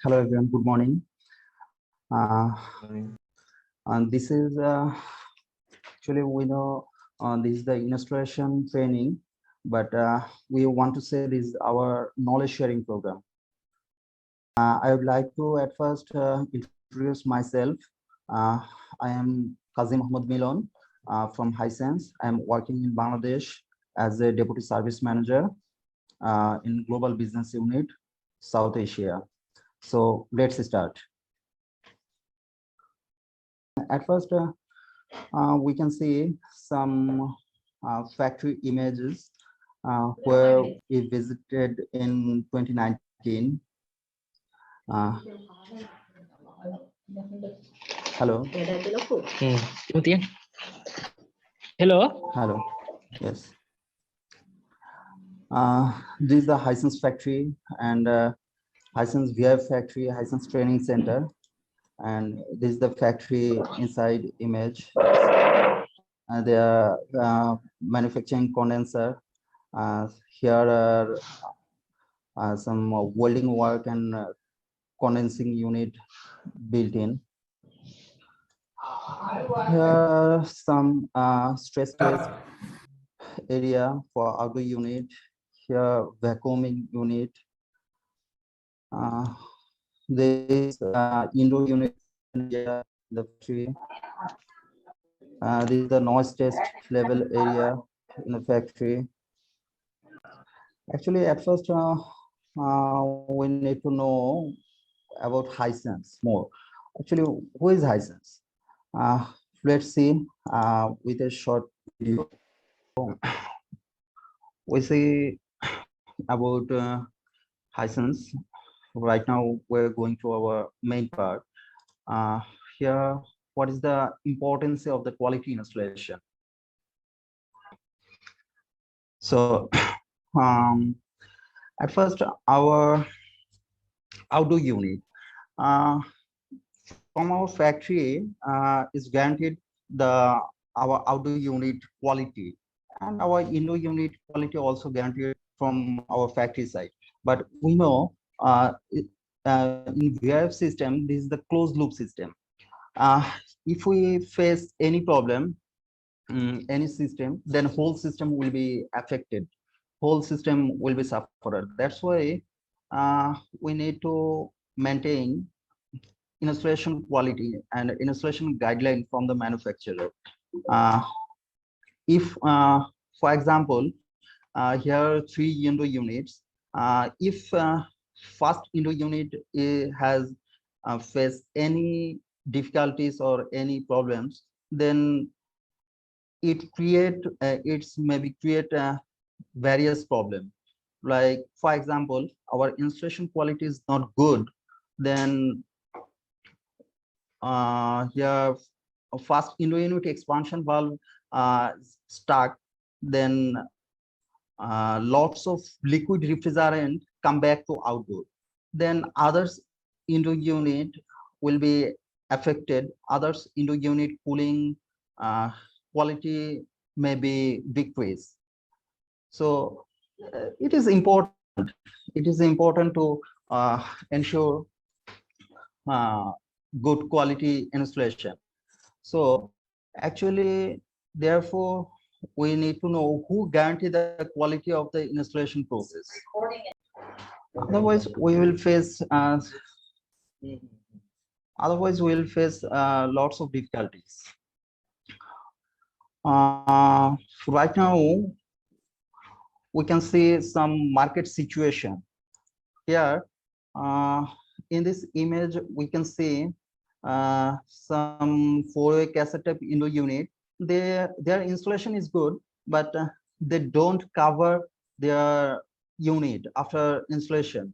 Hello everyone, good morning. And this is actually we know this is the illustration training, but we want to say this is our knowledge sharing program. I would like to at first introduce myself. I am Kazi Mohammed Milon from Hisense. I am working in Bangladesh as a Deputy Service Manager in Global Business Unit, South Asia. So let's start. At first, we can see some factory images where we visited in 2019. Hello. Hello. Hello. Yes. This is the Hisense factory and Hisense VRF factory, Hisense training center. And this is the factory inside image. They are manufacturing condenser. Here are some welding work and condensing unit built in. Here are some stress test area for outdoor unit. Here vacuuming unit. This indoor unit area, the factory. This is the noise test level area in the factory. Actually, at first, we need to know about Hisense more. Actually, who is Hisense? Let's see with a short video. We see about Hisense. Right now, we're going to our main part. Here, what is the importance of the quality installation? So, at first, our outdoor unit from our factory is guaranteed our outdoor unit quality, and our indoor unit quality also guaranteed from our factory side. But we know in VRF system, this is the closed loop system. If we face any problem, any system, then whole system will be affected. Whole system will be suffered. That's why we need to maintain installation quality and installation guideline from the manufacturer. If, for example, here are 3 indoor units. If first indoor unit has faced any difficulties or any problems, then it maybe create various problems. Like, for example, our installation quality is not good, then here first indoor unit expansion valve stuck, then lots of liquid refrigerant come back to outdoor. Then others indoor unit will be affected. Others indoor unit cooling quality may be decreased. So it is important. It is important to ensure good quality installation. So actually, therefore, we need to know who guarantee the quality of the installation process. Otherwise, we will face lots of difficulties. Right now, we can see some market situation. Here, in this image, we can see some 4-way cassette tape indoor unit. Their installation is good, but they don't cover their unit after installation.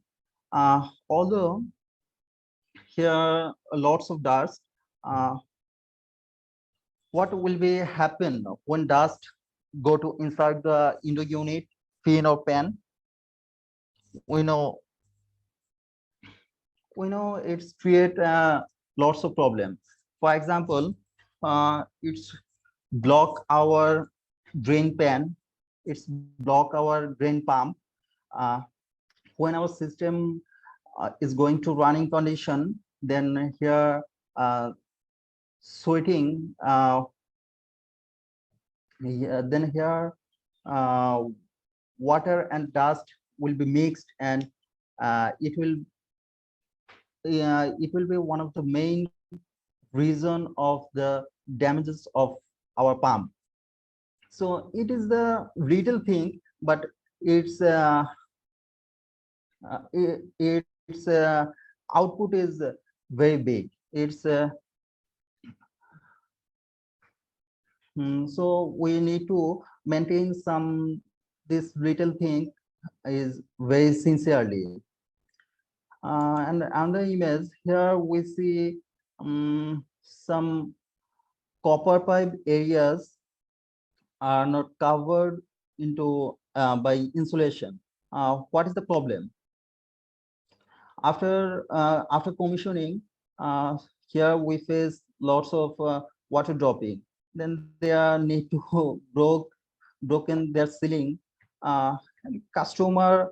Although here lots of dust, what will be happen when dust go to inside the indoor unit, pin or pan? We know it's create lots of problems. For example, it's block our drain pan, it's block our drain pump. When our system is going to running condition, then here sweating, then here uh, water and dust will be mixed, and it will be one of the main reason of the damages of our pump. So it is the little thing, but its its output is very big. It's so we need to maintain some, this little thing is very sincerely. And under image here we see some copper pipe areas are not covered into by insulation. What is the problem? After commissioning, here we face lots of water dropping. Then they are need to broken their ceiling. And customer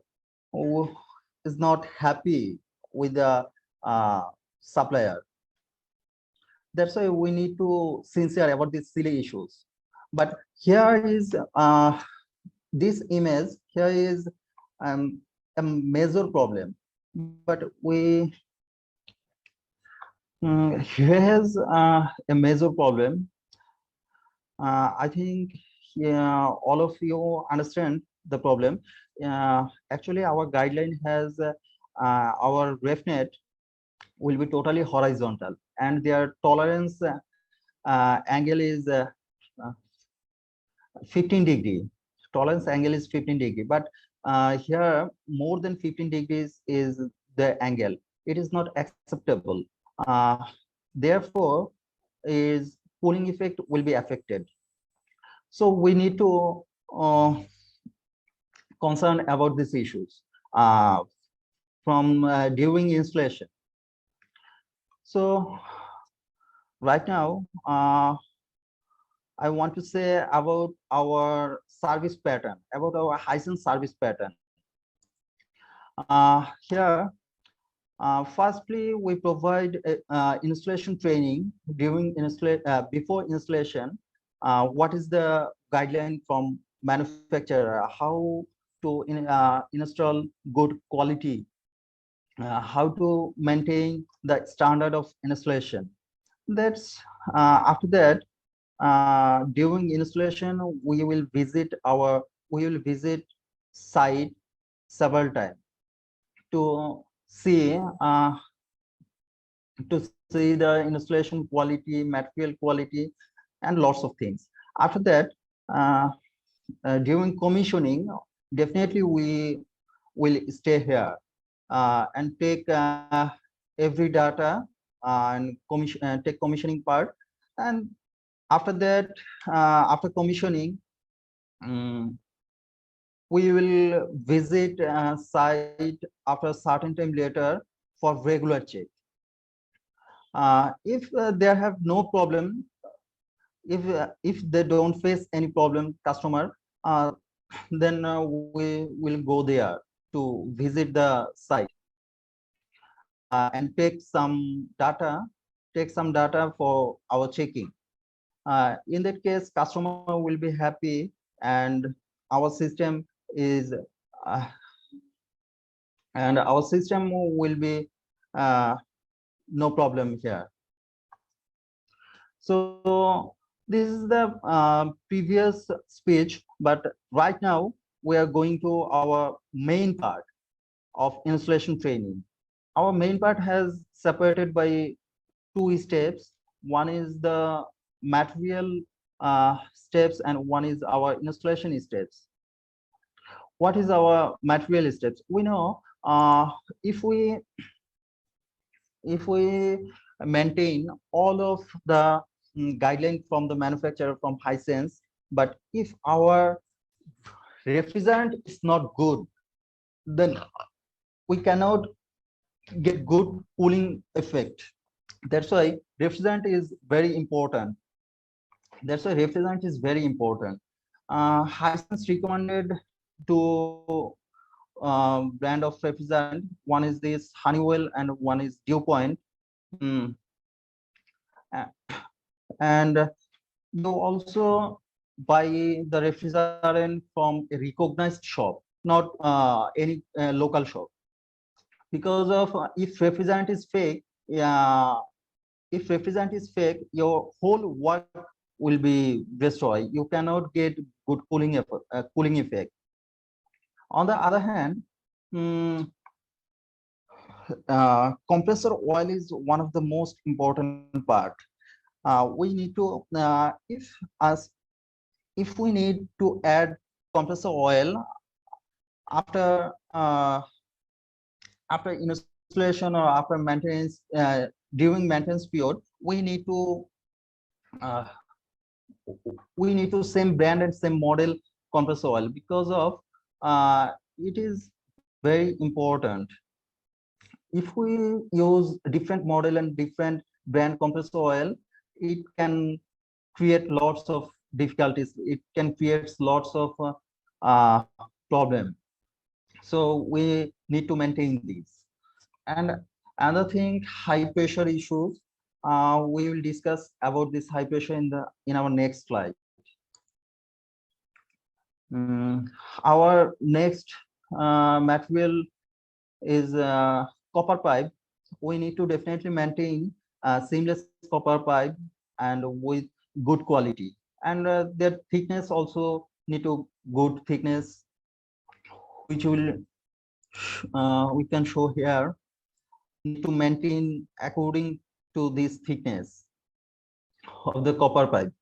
who is not happy with the supplier. That's why we need to sincere about these silly issues. But here is this image here is a major problem. But we here has a major problem. I think, yeah, all of you understand the problem. Actually, our guideline has our RefNet will be totally horizontal, and their tolerance angle is 15 degree. Tolerance angle is 15 degree, but here more than 15 degrees is the angle. It is not acceptable. Therefore, is cooling effect will be affected. So we need to concern about these issues from during installation. So right now, I want to say about our service pattern, about our Hisense service pattern. Here, firstly, we provide installation training during before installation. What is the guideline from manufacturer? How to install good quality? How to maintain the standard of installation? That's after that. During installation, we will visit site several times to see the installation quality, material quality, and lots of things. After that, during commissioning, definitely we will stay here and take every data and take commissioning part. And after that, after commissioning, we will visit site after a certain time later for regular check. If they have no problem, if they don't face any problem, customer, then we will go there to visit the site and take some data for our checking. In that case, customer will be happy, and our system is will be no problem here. So this is the previous speech, but right now we are going to our main part of installation training. Our main part has separated by two steps. One is the material steps, and one is our installation steps. What is our material steps? We know if we maintain all of the guidelines from the manufacturer, from Hisense, but if our refrigerant is not good, then we cannot get good cooling effect. That's why refrigerant is very important. Hisense recommended to brand of refrigerant. One is this Honeywell and one is Dew Point. Mm. A- And you also buy the refrigerant from a recognized shop, not any local shop, because of if refrigerant is fake, if refrigerant is fake, your whole work will be destroyed. You cannot get good cooling effect. On the other hand, mm, compressor oil is one of the most important part. We need to if we need to add compressor oil after after installation or after maintenance, during maintenance period, uh, we need to same brand and same model compressor oil, because of it is very important. If we use different model and different brand compressor oil, it can create lots of difficulties. It can create lots of problem. So we need to maintain these. And another thing, high pressure issues. We will discuss about this high pressure in our next slide. Our next material is copper pipe. We need to definitely maintain seamless copper pipe and with good quality, and their thickness also need to good thickness, which will we can show here. Need to maintain according to this thickness of the copper pipe.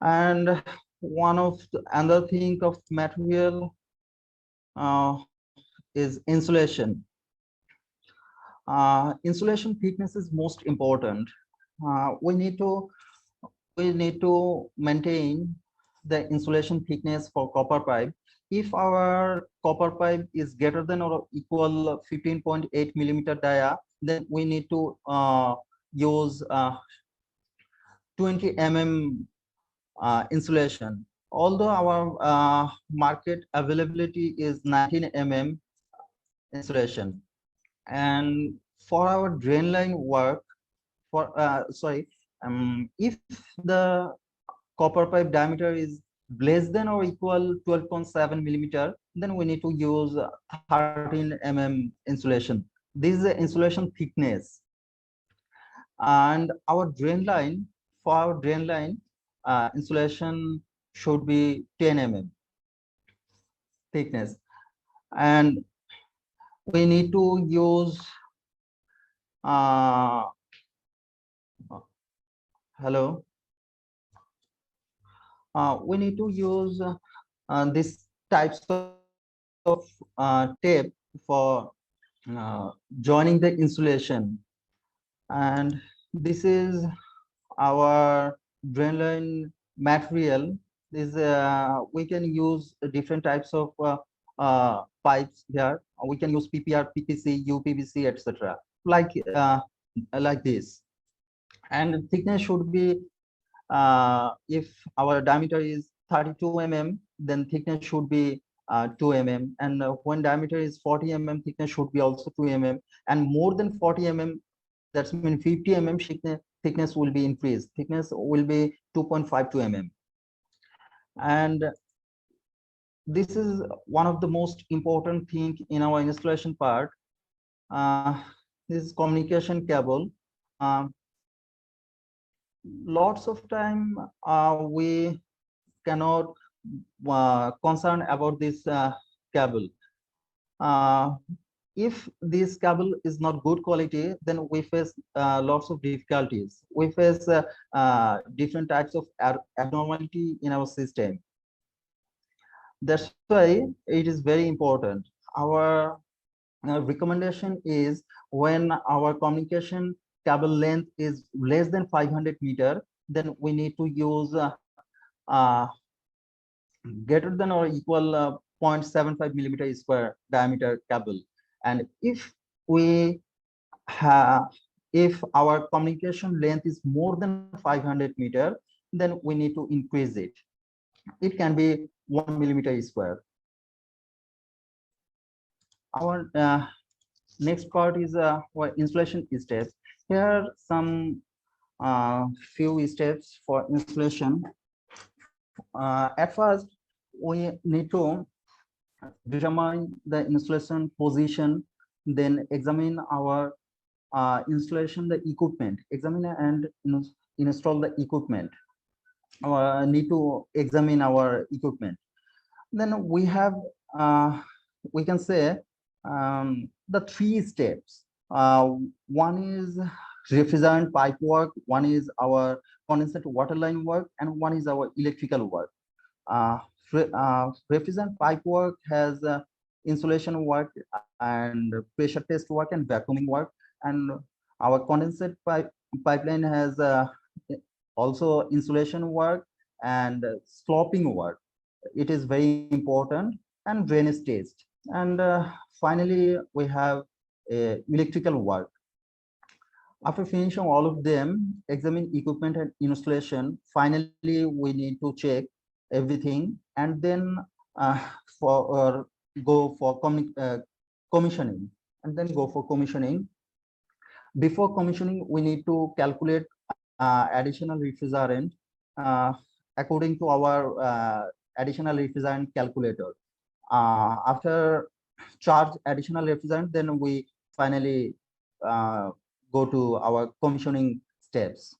And one of the another thing of material is insulation. Insulation thickness is most important. We need to maintain the insulation thickness for copper pipe. If our copper pipe is greater than or equal 15.8 millimeter dia, then we need to use 20 insulation. Although our market availability is 19 insulation, and for our drain line work, for if the copper pipe diameter is less than or equal 12.7 millimeter, then we need to use 13 insulation. This is the insulation thickness. And our drain line, for our drain line, insulation should be 10 thickness. And we need to use uh, hello. We need to use these types of tape for joining the insulation. And this is our drain line material. This we can use different types of pipes here. We can use PPR, PPC, UPVC, etc. Like this. And thickness should be if our diameter is 32 then thickness should be 2 and when diameter is 40 thickness should be also 2 and more than 40 that's mean 50 thickness will be increased. Thickness will be 2.52 and this is one of the most important thing in our installation part. This is communication cable. Lots of time we cannot concern about this cable. If this cable is not good quality, then we face lots of difficulties. We face different types of abnormality in our system. That's why it is very important. Our recommendation is when our communication cable length is less than 500 meter, then we need to use uh, greater than or equal 0.75 millimeter square diameter cable. And we have if our communication length is more than 500 meter, then we need to increase it. It can be 1 millimeter square. Our next part is our installation steps. Here are some few steps for installation. At first, we need to determine the installation position, then examine our installation the equipment, examine and install the equipment. Need to examine our equipment. Then we have we can say the three steps. One is refrigerant pipe work, one is our condensate water line work, and one is our electrical work. uh, Refrigerant pipe work has insulation work and pressure test work and vacuuming work, and our condensate pipeline has also insulation work and sloping work. It is very important, and drainage test. And finally, we have electrical work. After finishing all of them, examine equipment and installation. Finally, we need to check everything, and then uh, for go for commissioning, and then go for commissioning. Before commissioning, we need to calculate additional refrigerant uh, according to our additional refrigerant calculator. After charge additional refrigerant, then we finally go to our commissioning steps.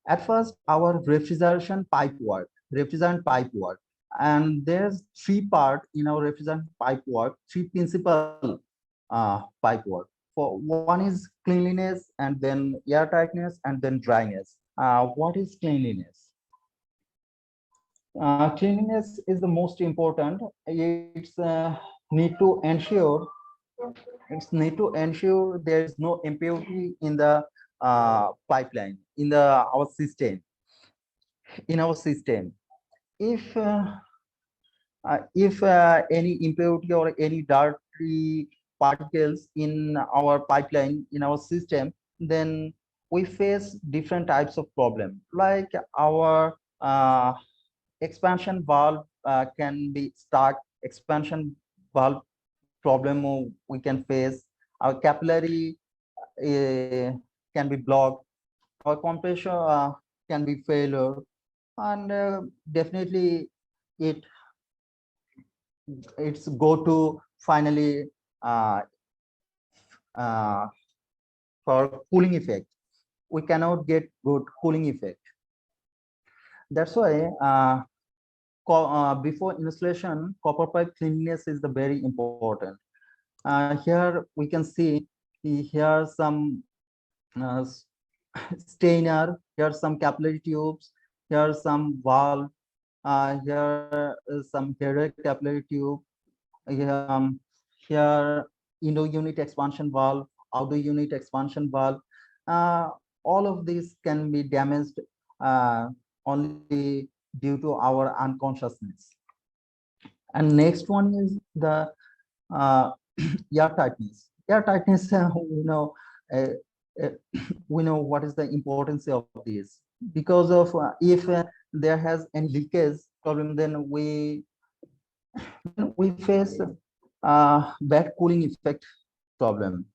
At first, our refrigerant pipe work, and there's three part in our refrigerant pipe work, three principal pipe work. For one is cleanliness, and then air tightness, and then dryness. What is cleanliness? Cleanliness is the most important. It's need to ensure there is no impurity in the pipeline, in the our system, if any impurity or any dirty particles in our pipeline, in our system, then we face different types of problem, like our expansion valve can be stuck, expansion valve problem we can face, our capillary can be blocked, our compressor can be failure, and definitely it it's go to finally uh, uh, for cooling effect. We cannot get good cooling effect. That's why before installation, copper pipe cleanliness is the very important. Here we can see here some uh, stainer, here some capillary tubes, here some valve, here is some header capillary tube, here indoor unit expansion valve, outdoor unit expansion valve. Uh, all of these can be damaged uh, only due to our unconsciousness. And next one is the uh, air tightness. Air tightness, uh, uh, we know what is the importance of this, because of if there has any leakage problem, then we face bad cooling effect problem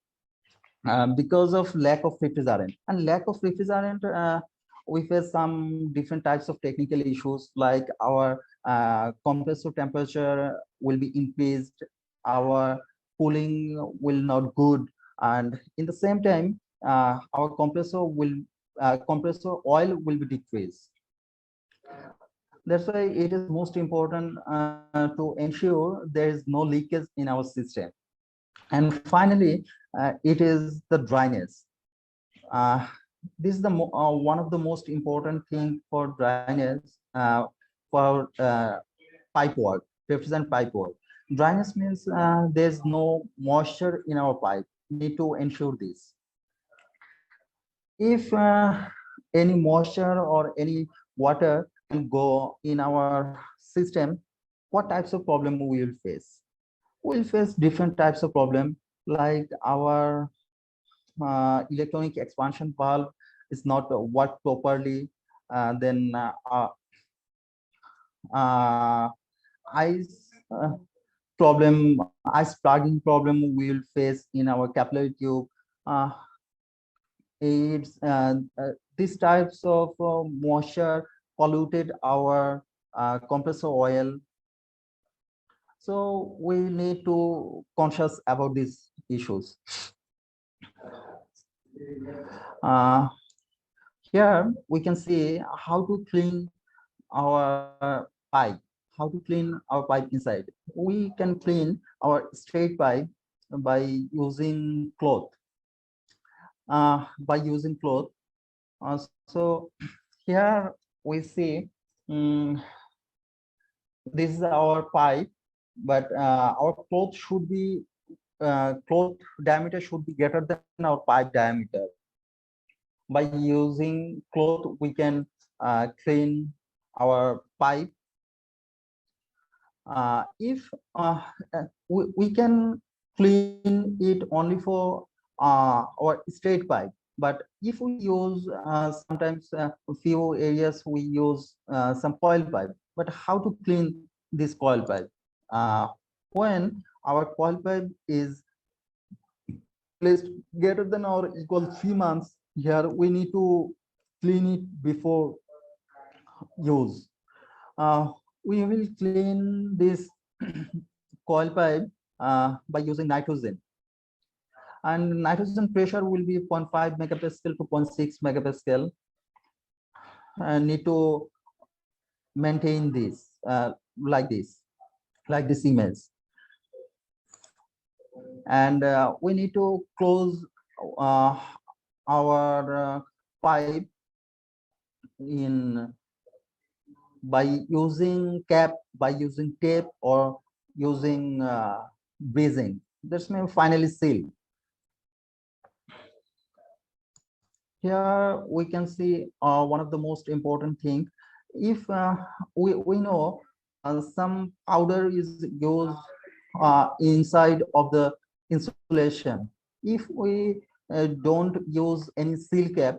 because of lack of refrigerant. And lack of refrigerant, we face some different types of technical issues, like our compressor temperature will be increased, our cooling will not good, and in the same time our compressor oil will be decreased. That's why it is most important to ensure there is no leakage in our system. And finally, it is the dryness. Uh, this is the one of the most important thing for dryness for pipe work, refrigerant pipe work. Dryness means there's no moisture in our pipe. We need to ensure this. If any moisture or any water can go in our system, what types of problem we will face? We'll face different types of problem, like our electronic expansion valve is not work properly, then uh, ice problem, ice plugging problem we will face in our capillary tube. Uh, it's these types of moisture polluted our compressor oil. So we need to conscious about these issues. Uh, Here we can see how to clean our pipe, how to clean our pipe inside. We can clean our straight pipe by using cloth. So here we see this is our pipe, but our cloth should be cloth diameter should be greater than our pipe diameter. By using cloth, we can clean our pipe. If we can clean it only for our straight pipe, but if we use sometimes a few areas we use some coil pipe, but how to clean this coil pipe? When our coil pipe is placed greater than or equal 3 months, here we need to clean it before use. We will clean this coil pipe by using nitrogen, and nitrogen pressure will be 0.5 megapascal to 0.6 megapascal, and need to maintain this like this image. And we need to close our pipe in by using cap, by using tape, or using breezing. That's may finally seal. Here we can see one of the most important thing. If we know some powder is used inside of the insulation. If we don't use any seal cap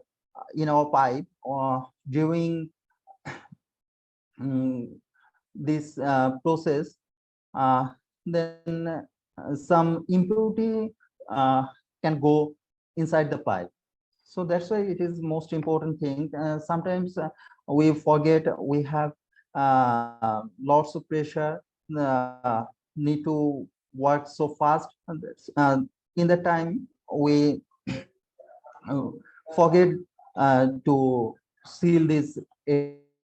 in our pipe or during this process, then some impurity can go inside the pipe. So that's why it is most important thing. Sometimes we forget we have lots of pressure, need to work so fast. In the time we forget to seal this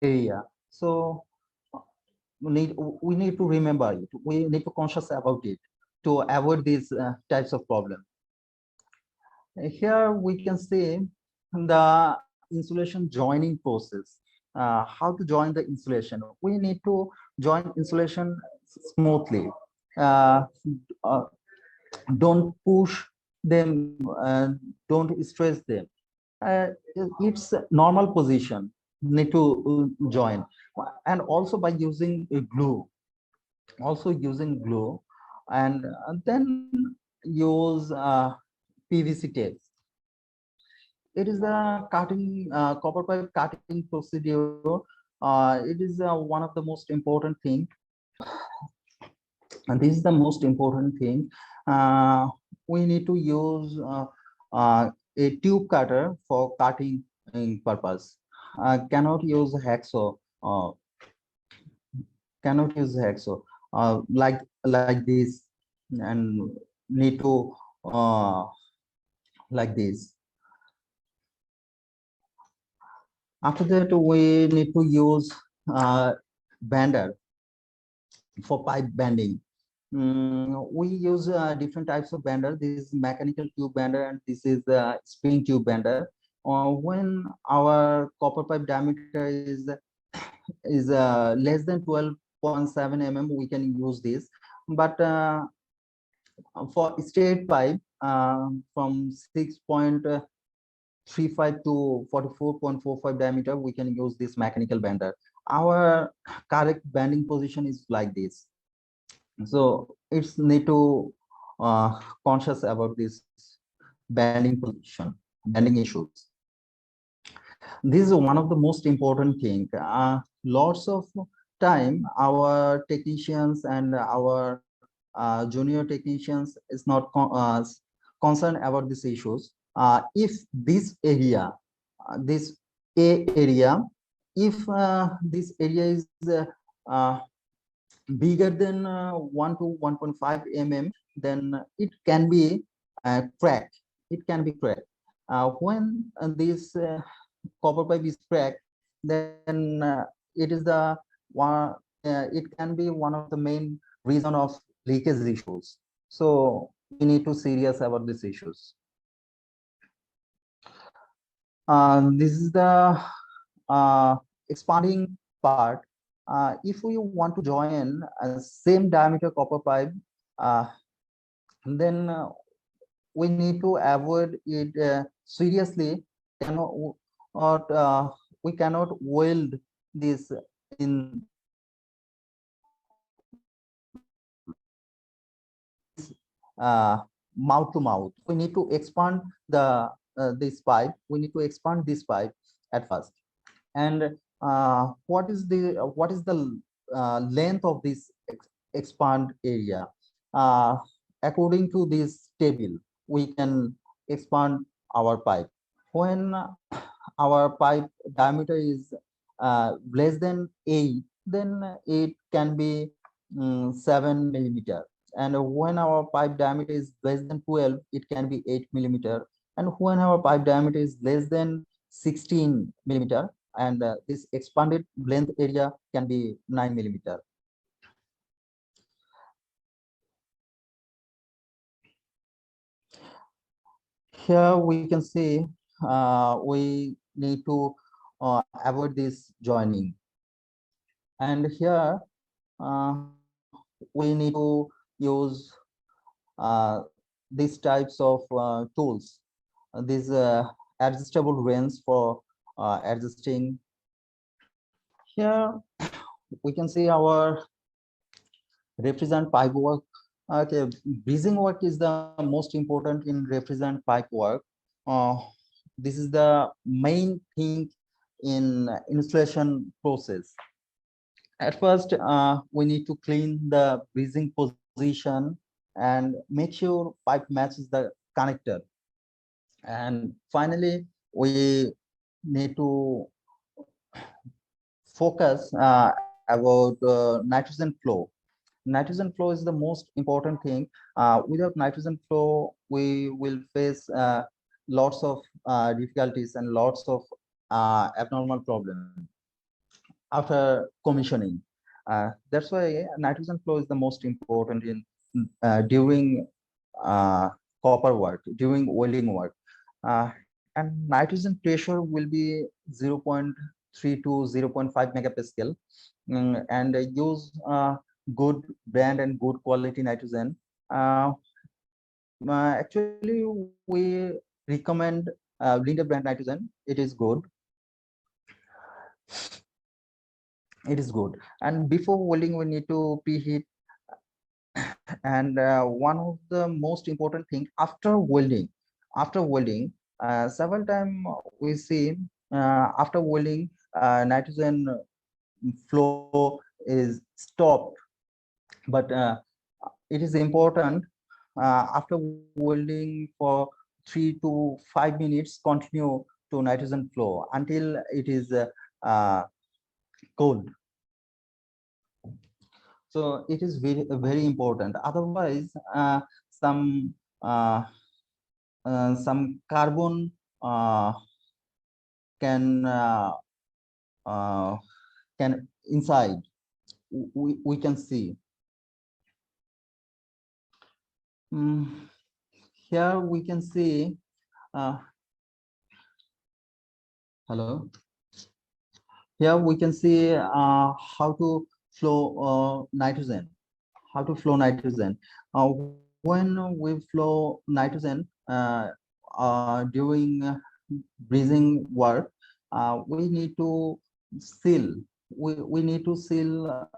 area. So we need to remember it. We need to conscious about it to avoid these types of problems. Here we can see the insulation joining process. How to join the insulation? We need to join insulation smoothly. Uh, uh, don't push them, don't stress them. It's a normal position, need to join. And also by using a glue, and then use PVC tape. It is a cutting copper pipe cutting procedure. It is one of the most important thing, and this is the most important thing. We need to use a tube cutter for cutting purpose. Cannot use hacksaw. Cannot use hacksaw like this, and need to like this. After that, we need to use bender for pipe bending. We use different types of bender. This is mechanical tube bender, and this is the spring tube bender. When our copper pipe diameter is less than 12.7 mm, we can use this. But for straight pipe from 6.35 to 44.45 diameter, we can use this mechanical bender. Our correct bending position is like this. So it's need to conscious about this bending position, bending issues. This is one of the most important thing. Lots of time our technicians and our junior technicians is not concerned about these issues. If this area, this A area, if this area is uh, bigger than 1 to 1.5 mm, then it can be cracked. It can be cracked. When this copper pipe is cracked, then it is the one. It can be one of the main reason of leakage issues. So we need to serious about these issues. This is the expanding part. If we want to join a same diameter copper pipe, uh, then we need to avoid it seriously. Cannot or we cannot weld this in mouth to mouth. We need to expand the this pipe. We need to expand this pipe at first. And what is the length of this expand area? Uh, According to this table, we can expand our pipe. When our pipe diameter is less than 8, then it can be 7 millimeter. And when our pipe diameter is less than 12, it can be 8 millimeter. And when our pipe diameter is less than 16 millimeter, and this expanded length area can be 9 millimeter. Here we can see we need to avoid this joining. And here we need to use these types of tools, these adjustable rings for adjusting. Here we can see our represent pipe work. Okay, breezing work is the most important in represent pipe work. Uh, this is the main thing in installation process. At first, we need to clean the breezing position and make sure pipe matches the connector. And finally, we need to focus about nitrogen flow. Nitrogen flow is the most important thing. Without nitrogen flow, we will face lots of difficulties and lots of abnormal problems after commissioning. That's why nitrogen flow is the most important in during copper work, during welding work. And nitrogen pressure will be 0.3 to 0.5 megapascal. And use good brand and good quality nitrogen. Actually, we recommend Linde brand nitrogen. It is good. It is good. And before welding, we need to preheat. And one of the most important thing after welding, several time we see after welding, nitrogen flow is stopped. But it is important after welding for 3 to 5 minutes, continue to nitrogen flow until it is cold. So it is very important. Otherwise, uh, some carbon can uh, can inside. We can see. Here we can see. Hello. Here we can see how to flow nitrogen. How to flow nitrogen. When we flow nitrogen during breathing work, we need to seal. We need to seal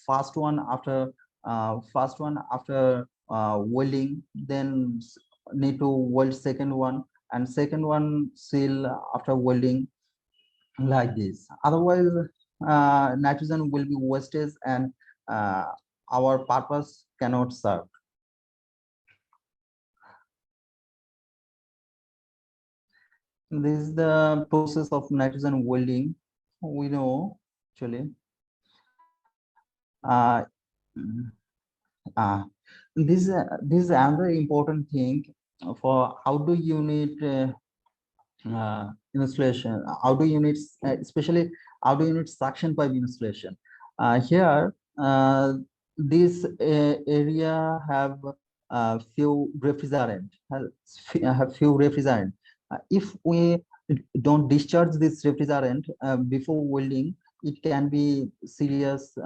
first one after welding, then need to weld second one, and second one seal after welding, like this. Otherwise, nitrogen will be wasted, and our purpose cannot serve. This is the process of nitrogen welding. We know actually. Mm, uh, this is another important thing for how do you need installation, how do you need especially how do you need suction pipe installation. Here this area have few refrigerant, have few refrigerant. If we don't discharge this refrigerant before welding, it can be serious,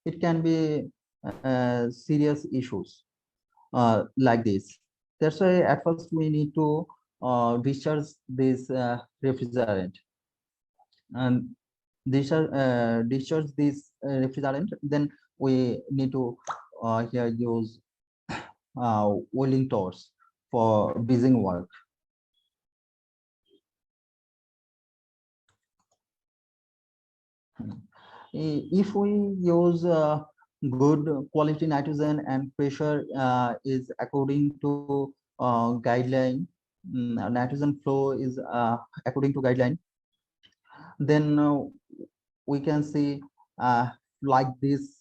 it can be serious issues like this. That's why at first we need to discharge this refrigerant and discharge this refrigerant. Then we need to here use welding torch for bridging work. If we use good quality nitrogen and pressure is according to guideline, nitrogen flow is according to guideline, then we can see like this.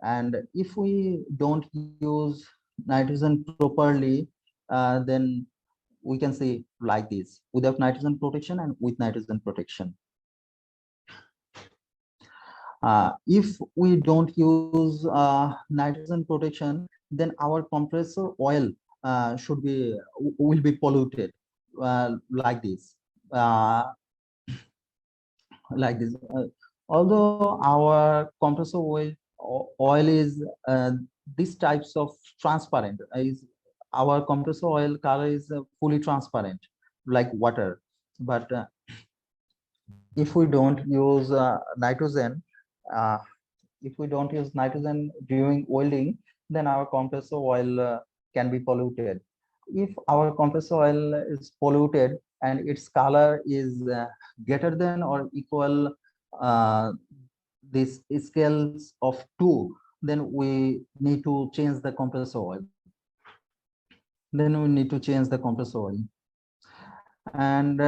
And if we don't use nitrogen properly, then we can see like this, without nitrogen protection and with nitrogen protection. If we don't use nitrogen protection, then our compressor oil should be will be polluted like this. Uh, like this. Although our compressor oil is these types of transparent, is our compressor oil color is fully transparent like water. But if we don't use nitrogen, uh, if we don't use nitrogen during welding, then our compressor oil can be polluted. If our compressor oil is polluted and its color is greater than or equal this scales of 2, then we need to change the compressor oil. Then we need to change the compressor oil. And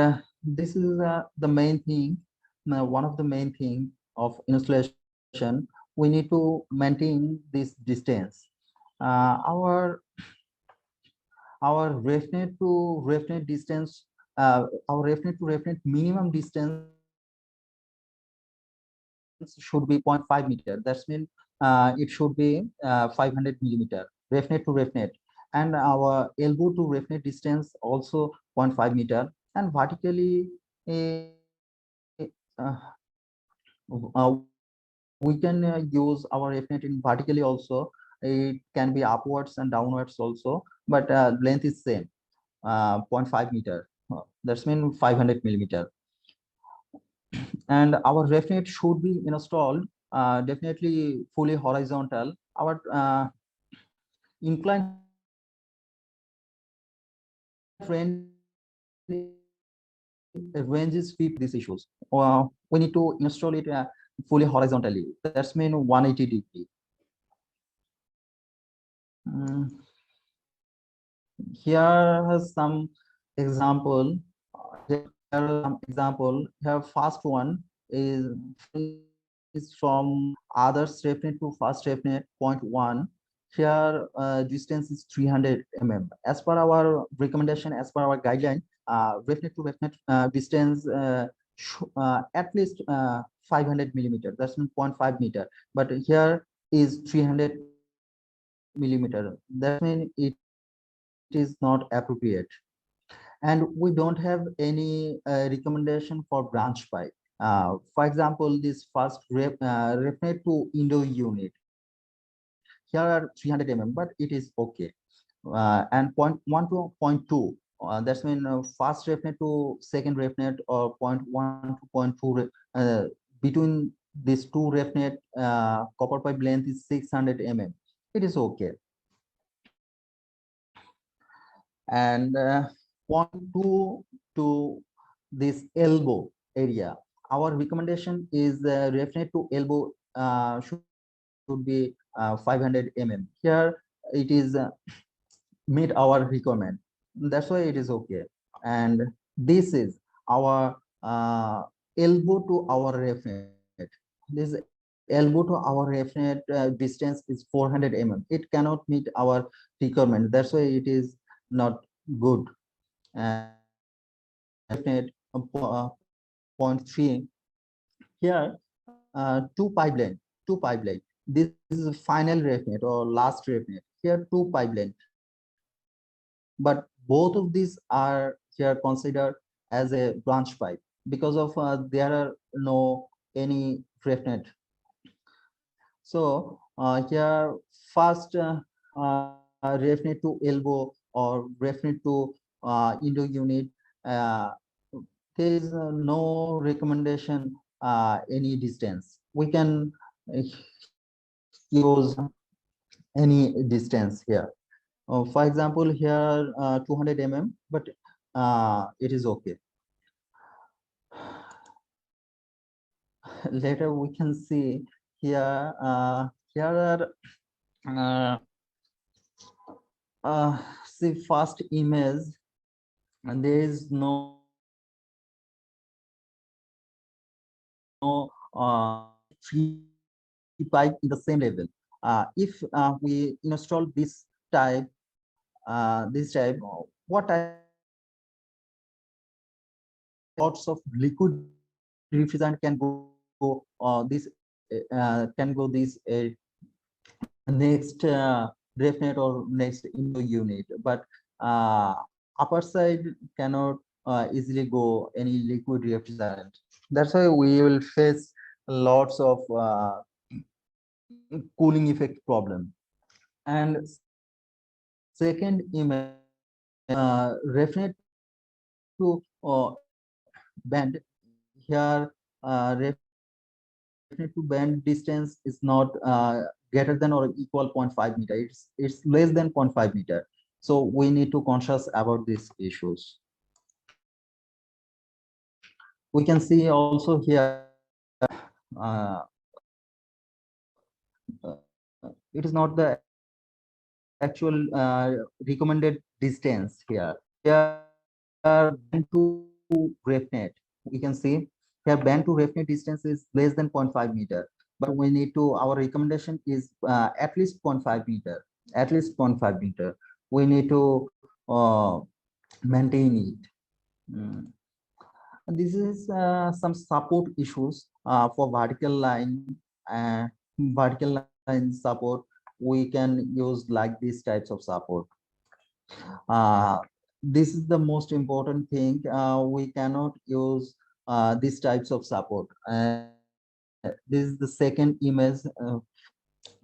this is the main thing, one of the main thing of installation. We need to maintain this distance. Our referent to referent distance, our referent to referent minimum distance should be 0.5 meter. That's mean it should be 500 millimeter referent to referent. And our elbow to referent distance also 0.5 meter. And vertically we can use our referent in vertically also. It can be upwards and downwards also, but length is same, 0.5 meter. That's mean 500 millimeter. And our referent should be installed definitely fully horizontal. Our inclined range is 50 this issues. We need to install it fully horizontally. That's mean 180 degree. Mm, here has some example. Here are some example. Here first one is from others referent to first referent 0.1. Here distance is 300 mm. As per our recommendation, as per our guideline, referent to referent distance at least 500 millimeter. That's 0.5 meter. But here is 300 millimeter. That means it is not appropriate. And we don't have any recommendation for branch pipe. For example, this first referred to indoor unit. Here are 300 mm, but it is okay. And 0.1 to 0.2. That's mean first referent to second referent, or 0.1 to 0.2. Between these two referent, copper pipe length is 600 mm. It is okay. And 0.2 to this elbow area, our recommendation is referent to elbow should be should be 500 Here it is meet our requirement. That's why it is okay. And this is our elbow to our reference. This elbow to our reference distance is 400 It cannot meet our requirement. That's why it is not good. And reference point 3 here, two pipeline. This is a final reference or last reference. Here two pipeline, but both of these are here considered as a branch pipe because of there are no any reference. So here first reference to elbow or reference to Indo unit. Uh, there is no recommendation any distance. We can use any distance here. For example, here 200 but it is okay. Later we can see here here are see first image, and there is no three pipe in the same level. If we install this type, what type of lots of liquid refrigerant can go this next definite or next Indo unit, but upper side cannot easily go any liquid refrigerant. That's why we will face lots of cooling effect problem. And second image, reference to band here, reference to band distance is not greater than or equal 0.5 meter. It's less than 0.5 meter. So we need to conscious about these issues. We can see also here it is not the actual recommended distance here. Here band to RefNet, we can see here band to RefNet distance is less than 0.5 meter, but we need to, our recommendation is at least 0.5 meter, at least 0.5 meter. We need to maintain it. This is some support issues for vertical line, vertical line support. We can use like these types of support. This is the most important thing. We cannot use these types of support. This is the second image,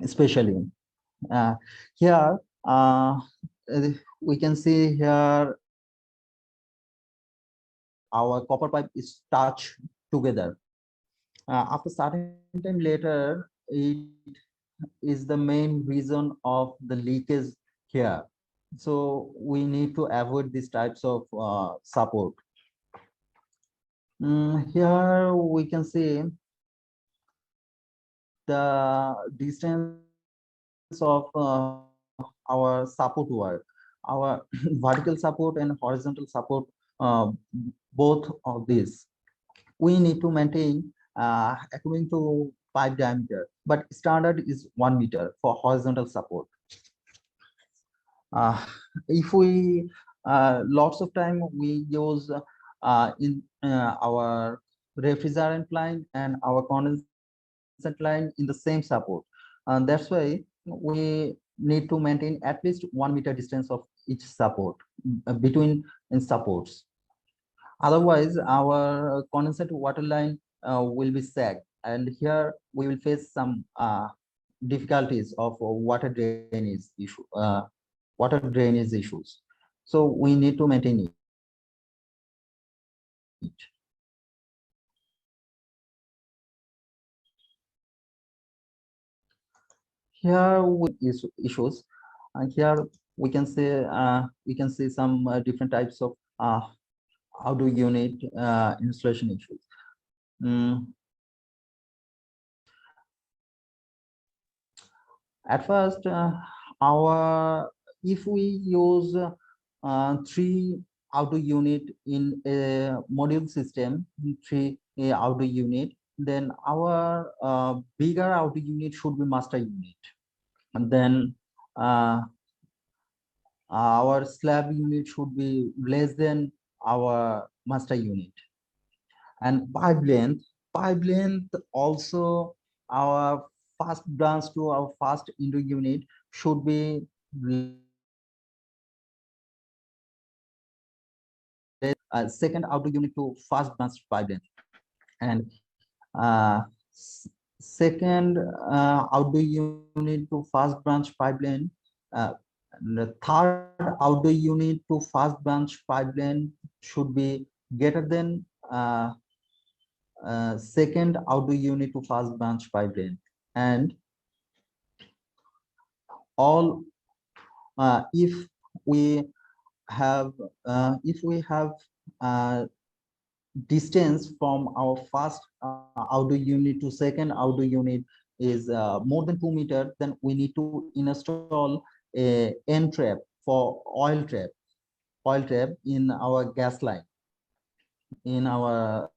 especially here. We can see here our copper pipe is touched together. After certain time later, it is the main reason of the leakage here. So we need to avoid these types of support. Here we can see the distance of our support wire, our vertical support and horizontal support, uh, both of these. We need to maintain according to pipe diameter, but standard is 1 meter for horizontal support. If we lots of time we use in our refrigerant line and our condensate line in the same support, and that's why we need to maintain at least 1 meter distance of each support between in supports. Otherwise our condensate water line will be sagged, and here we will face some difficulties of water drainage issues. So we need to maintain it. Here is issues, and here we can see some different types of outdoor unit installation issues. At first, our if we use three auto unit in a module system, three auto unit, then our bigger auto unit should be master unit, and then uh, our slab unit should be less than our master unit. And pipe length also, our first branch to our first Indo unit should be second outer unit to first branch pipeline, and second outdoor unit to first branch pipeline, uh, the third outdoor unit to first branch pipeline should be greater than second outdoor unit to first branch pipeline. And all if we have uh, distance from our first outdoor unit to second outdoor unit is more than 2 meters, then we need to install a end trap for oil trap in our gas line, in our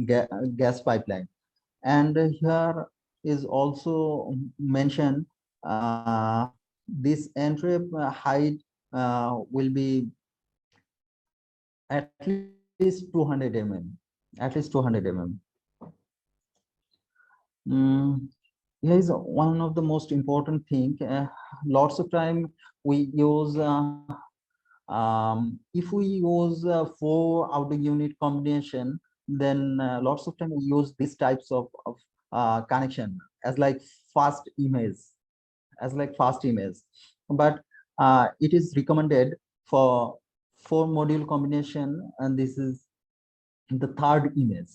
gas pipeline. And here is also mentioned this end trap height will be at least 200 mm, at least 200 mm. Here is one of the most important thing. Lots of time we use if we use four outer unit combination, then lots of time we use these types of connection as like fast image, but it is recommended for four module combination, and this is the third image,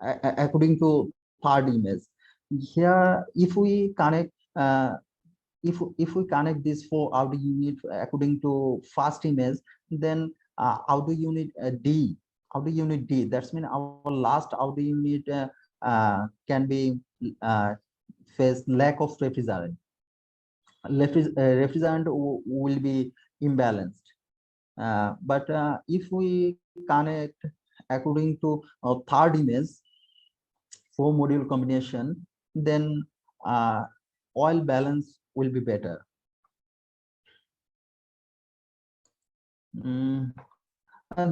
according to third image. Here if we connect if we connect this four outer unit according to first image, then outer unit D, that's mean our last outer unit can be uh, face lack of refrigerant. Refrigerant will be imbalanced. But if we connect according to third image, four module combination, then oil balance will be better. And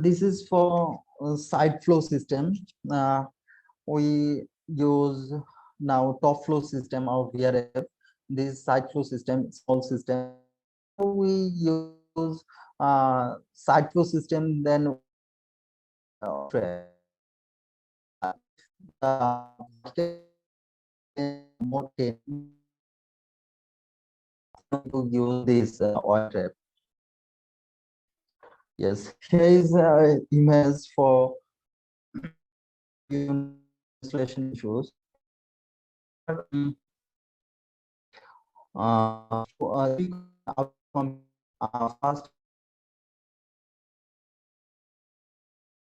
this is for side flow system. We use now top flow system of VRF. This side flow system, small system. We use side flow system, then more to use this oil trap. Yes, here is image for installation issues. First